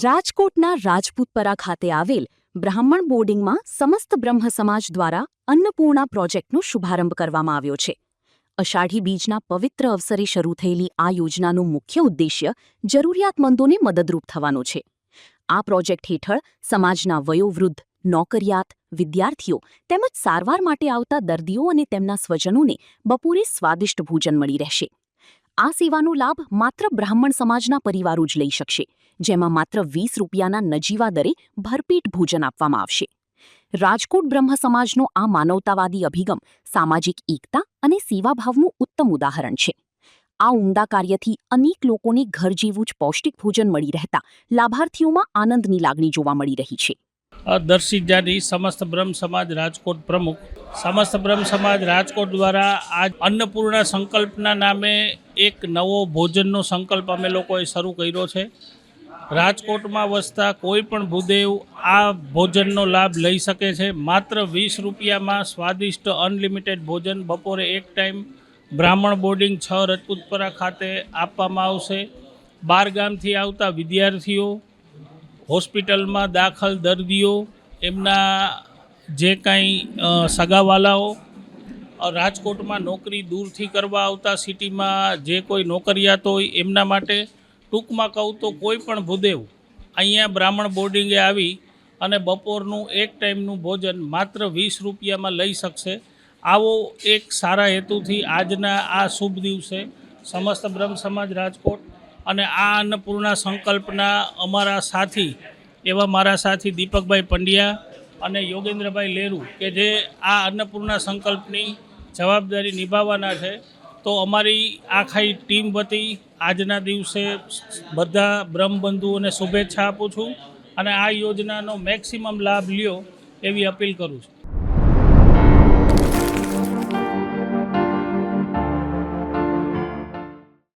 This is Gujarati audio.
રાજકોટના રાજપૂતપરા ખાતે આવેલ બ્રાહ્મણ બોર્ડિંગમાં સમસ્ત બ્રહ્મ સમાજ દ્વારા અન્નપૂર્ણા પ્રોજેક્ટનો શુભારંભ કરવામાં આવ્યો છે. અષાઢી બીજના પવિત્ર અવસરે શરૂ થયેલી આ યોજનાનું મુખ્ય ઉદ્દેશ્ય જરૂરિયાતમંદોને મદદરૂપ થવાનો છે. આ પ્રોજેક્ટ હેઠળ સમાજના વયોવૃદ્ધ, નોકરિયાત, વિદ્યાર્થીઓ તેમજ સારવાર માટે આવતા દર્દીઓ અને તેમના સ્વજનોને બપોરે સ્વાદિષ્ટ ભોજન મળી રહેશે. આ સેવાનો લાભ માત્ર બ્રાહ્મણ સમાજના પરિવારો જ લઈ શકશે, જેમાં માત્ર 20 રૂપિયાના નજીવા દરે ભરપેટ ભોજન આપવામાં આવશે. રાજકોટ બ્રહ્મ સમાજનો આ માનવતાવાદી અભિગમ સામાજિક એકતા અને સેવાભાવનું ઉત્તમ ઉદાહરણ છે. આ ઉમદા કાર્યથી અનેક લોકોને ઘર જેવું જ પૌષ્ટિક ભોજન મળી રહેતા લાભાર્થીઓમાં આનંદની લાગણી જોવા મળી રહી છે. દર્શિત જાની સમસ્ત બ્રહ્મ સમાજ રાજકોટ પ્રમુખ. સમસ્ત બ્રહ્મ સમાજ રાજકોટ દ્વારા આજ અન્નપૂર્ણા સંકલ્પના નામે એક નવો ભોજનનો સંકલ્પ અમે લોકોએ શરૂ કર્યો છે. રાજકોટમાં વસતા કોઈ પણ ભૂદેવ આ ભોજનનો લાભ લઈ શકે છે. માત્ર 20 રૂપિયામાં સ્વાદિષ્ટ અનલિમિટેડ ભોજન બપોરે એક ટાઈમ બ્રાહ્મણ બોર્ડિંગ 6 રાજપૂતપરા ખાતે આપવામાં આવશે. 12 ગામથી આવતા વિદ્યાર્થીઓ, હોસ્પિટલમાં દાખલ દર્દીઓ, એમના જે કાંઈ સગાવાલાઓ, રાજકોટમાં નોકરી દૂરથી કરવા આવતા સિટીમાં જે કોઈ નોકરિયાત હોય એમના માટે, ટૂંકમાં કહું તો કોઈ પણ ભૂદેવ અહીંયા બ્રાહ્મણ બોર્ડિંગે આવી અને બપોરનું એક ટાઈમનું ભોજન માત્ર 20 રૂપિયામાં લઈ શકશે. આવો એક સારા હેતુથી આજના આ શુભ દિવસે સમસ્ત બ્રહ્મ સમાજ રાજકોટ અને આ અન્નપૂર્ણા સંકલ્પના અમારા સાથી એવા મારા સાથી દીપકભાઈ પંડ્યા અને યોગેન્દ્રભાઈ લેરુ કે જે આ અન્નપૂર્ણા સંકલ્પની જવાબદારી નિભાવવાના છે, તો અમારી આખી ટીમ વતી આજના દિવસે બધા બ્રહ્મબંધુઓને શુભેચ્છા આપું છું અને આ યોજનાનો મેક્સિમમ લાભ લ્યો એવી અપીલ કરું છું.